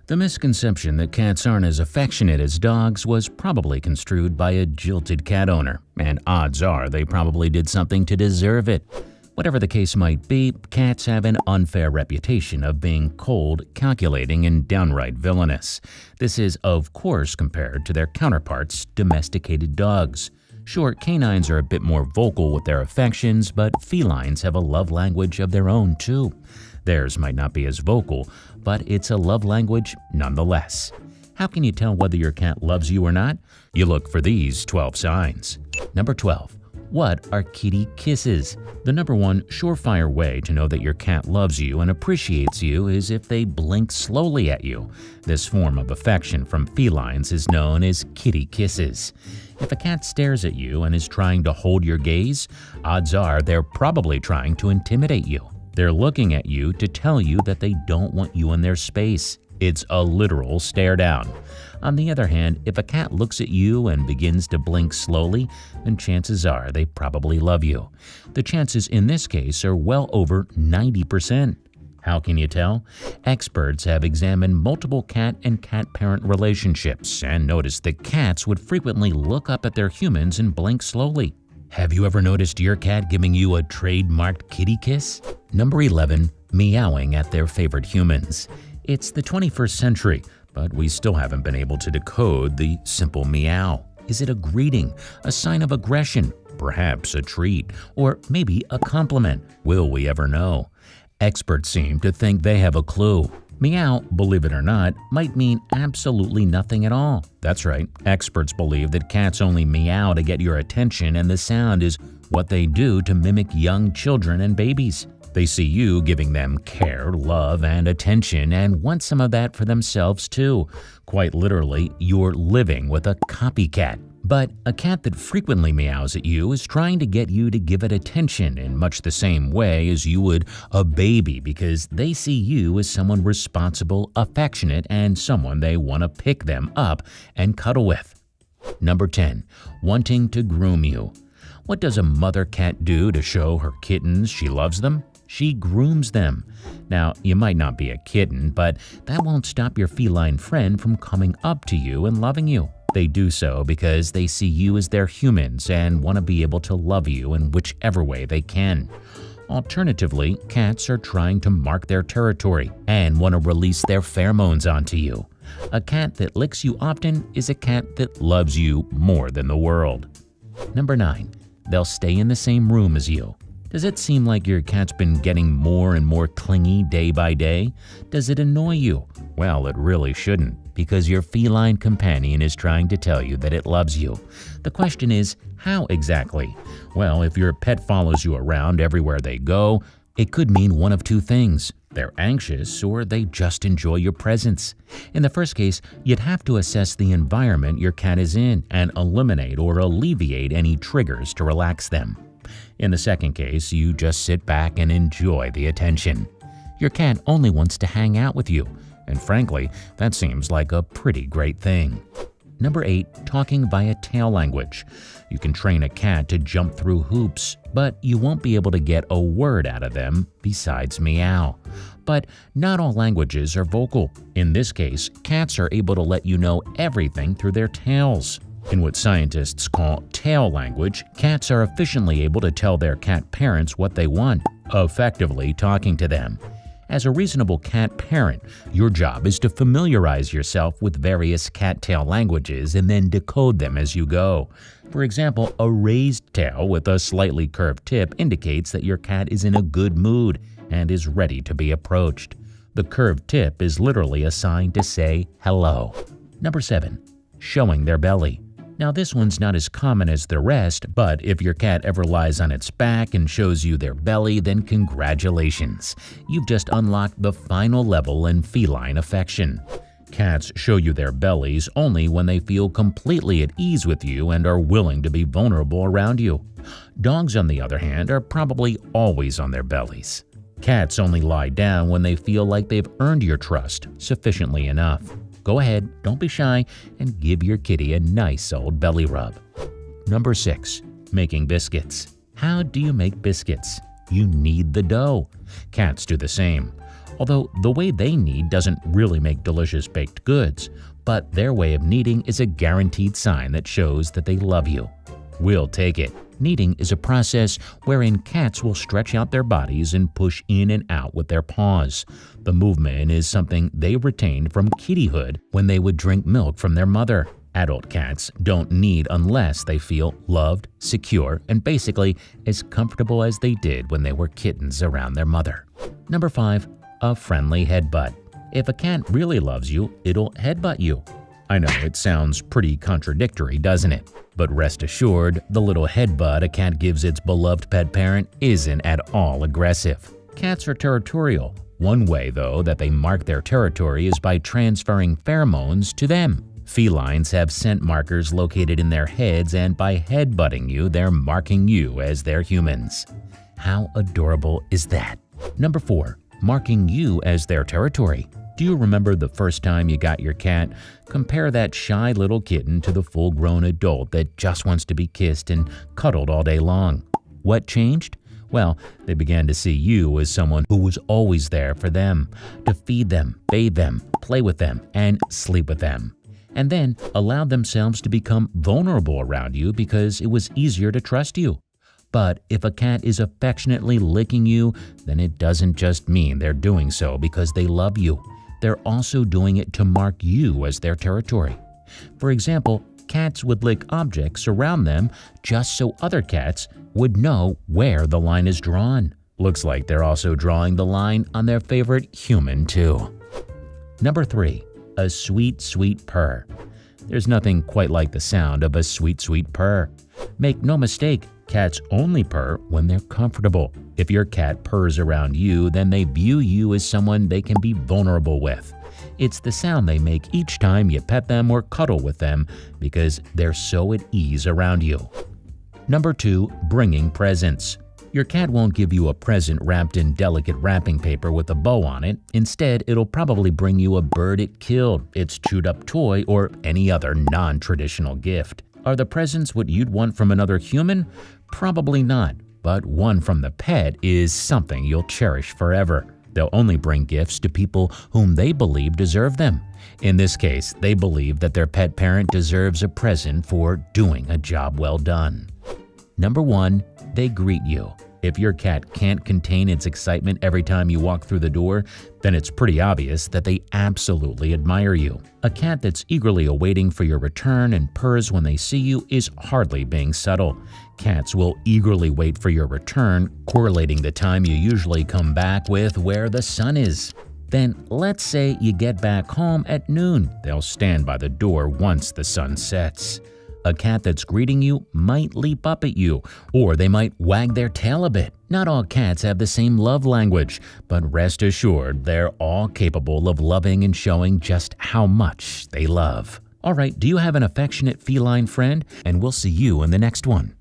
The misconception that cats aren't as affectionate as dogs was probably construed by a jilted cat owner, and odds are they probably did something to deserve it. Whatever the case might be, cats have an unfair reputation of being cold, calculating, and downright villainous. This is, of course, compared to their counterparts, domesticated dogs. Sure, canines are a bit more vocal with their affections, but felines have a love language of their own too. Theirs might not be as vocal, but it's a love language nonetheless. How can you tell whether your cat loves you or not? You look for these 12 signs. Number 12. What are kitty kisses? The number one surefire way to know that your cat loves you and appreciates you is if they blink slowly at you. This form of affection from felines is known as kitty kisses. If a cat stares at you and is trying to hold your gaze, odds are they're probably trying to intimidate you. They're looking at you to tell you that they don't want you in their space. It's a literal stare down. On the other hand, if a cat looks at you and begins to blink slowly, then chances are they probably love you. The chances in this case are well over 90%. How can you tell? Experts have examined multiple cat and cat-parent relationships and noticed that cats would frequently look up at their humans and blink slowly. Have you ever noticed your cat giving you a trademarked kitty kiss? Number 11. Meowing at their favorite humans. It's the 21st century, but we still haven't been able to decode the simple meow. Is it a greeting, a sign of aggression, perhaps a treat, or maybe a compliment? Will we ever know? Experts seem to think they have a clue. Meow, believe it or not, might mean absolutely nothing at all. That's right, experts believe that cats only meow to get your attention, and the sound is what they do to mimic young children and babies. They see you giving them care, love, and attention and want some of that for themselves too. Quite literally, you're living with a copycat. But a cat that frequently meows at you is trying to get you to give it attention in much the same way as you would a baby, because they see you as someone responsible, affectionate, and someone they want to pick them up and cuddle with. Number 10. Wanting to groom you. What does a mother cat do to show her kittens she loves them? She grooms them. Now, you might not be a kitten, but that won't stop your feline friend from coming up to you and loving you. They do so because they see you as their humans and want to be able to love you in whichever way they can. Alternatively, cats are trying to mark their territory and want to release their pheromones onto you. A cat that licks you often is a cat that loves you more than the world. Number 9. They'll stay in the same room as you. Does it seem like your cat's been getting more and more clingy day by day? Does it annoy you? Well, it really shouldn't, because your feline companion is trying to tell you that it loves you. The question is, how exactly? Well, if your pet follows you around everywhere they go, it could mean one of two things. They're anxious or they just enjoy your presence. In the first case, you'd have to assess the environment your cat is in and eliminate or alleviate any triggers to relax them. In the second case, you just sit back and enjoy the attention. Your cat only wants to hang out with you, and frankly, that seems like a pretty great thing. Number 8. Talking via tail language. You can train a cat to jump through hoops, but you won't be able to get a word out of them besides meow. But not all languages are vocal. In this case, cats are able to let you know everything through their tails. In what scientists call tail language, cats are efficiently able to tell their cat parents what they want, effectively talking to them. As a reasonable cat parent, your job is to familiarize yourself with various cat tail languages and then decode them as you go. For example, a raised tail with a slightly curved tip indicates that your cat is in a good mood and is ready to be approached. The curved tip is literally a sign to say hello. Number 7. Showing their belly. Now, this one's not as common as the rest, but if your cat ever lies on its back and shows you their belly, then congratulations. You've just unlocked the final level in feline affection. Cats show you their bellies only when they feel completely at ease with you and are willing to be vulnerable around you. Dogs, on the other hand, are probably always on their bellies. Cats only lie down when they feel like they've earned your trust sufficiently enough. Go ahead, don't be shy, and give your kitty a nice old belly rub. Number 6. Making biscuits. How do you make biscuits? You knead the dough. Cats do the same. Although the way they knead doesn't really make delicious baked goods, but their way of kneading is a guaranteed sign that shows that they love you. We'll take it. Kneading is a process wherein cats will stretch out their bodies and push in and out with their paws. The movement is something they retained from kittyhood when they would drink milk from their mother. Adult cats don't knead unless they feel loved, secure, and basically as comfortable as they did when they were kittens around their mother. Number 5. A friendly headbutt. If a cat really loves you, it'll headbutt you. I know it sounds pretty contradictory, doesn't it? But rest assured, the little headbutt a cat gives its beloved pet parent isn't at all aggressive. Cats are territorial. One way, though, that they mark their territory is by transferring pheromones to them. Felines have scent markers located in their heads, and by headbutting you, they're marking you as their humans. How adorable is that? Number 4. Marking you as their territory. Do you remember the first time you got your cat? Compare that shy little kitten to the full-grown adult that just wants to be kissed and cuddled all day long. What changed? Well, they began to see you as someone who was always there for them, to feed them, bathe them, play with them, and sleep with them. And then allowed themselves to become vulnerable around you because it was easier to trust you. But if a cat is affectionately licking you, then it doesn't just mean they're doing so because they love you. They're also doing it to mark you as their territory. For example, cats would lick objects around them just so other cats would know where the line is drawn. Looks like they're also drawing the line on their favorite human too. Number 3. A sweet, sweet purr. There's nothing quite like the sound of a sweet, sweet purr. Make no mistake, cats only purr when they're comfortable. If your cat purrs around you, then they view you as someone they can be vulnerable with. It's the sound they make each time you pet them or cuddle with them because they're so at ease around you. Number 2. Bringing presents. Your cat won't give you a present wrapped in delicate wrapping paper with a bow on it. Instead, it'll probably bring you a bird it killed, its chewed-up toy, or any other non-traditional gift. Are the presents what you'd want from another human? Probably not, but one from the pet is something you'll cherish forever. They'll only bring gifts to people whom they believe deserve them. In this case, they believe that their pet parent deserves a present for doing a job well done. Number 1. They greet you. If your cat can't contain its excitement every time you walk through the door, then it's pretty obvious that they absolutely admire you. A cat that's eagerly awaiting for your return and purrs when they see you is hardly being subtle. Cats will eagerly wait for your return, correlating the time you usually come back with where the sun is. Then let's say you get back home at noon. They'll stand by the door once the sun sets. A cat that's greeting you might leap up at you, or they might wag their tail a bit. Not all cats have the same love language, but rest assured they're all capable of loving and showing just how much they love. All right, do you have an affectionate feline friend? And we'll see you in the next one.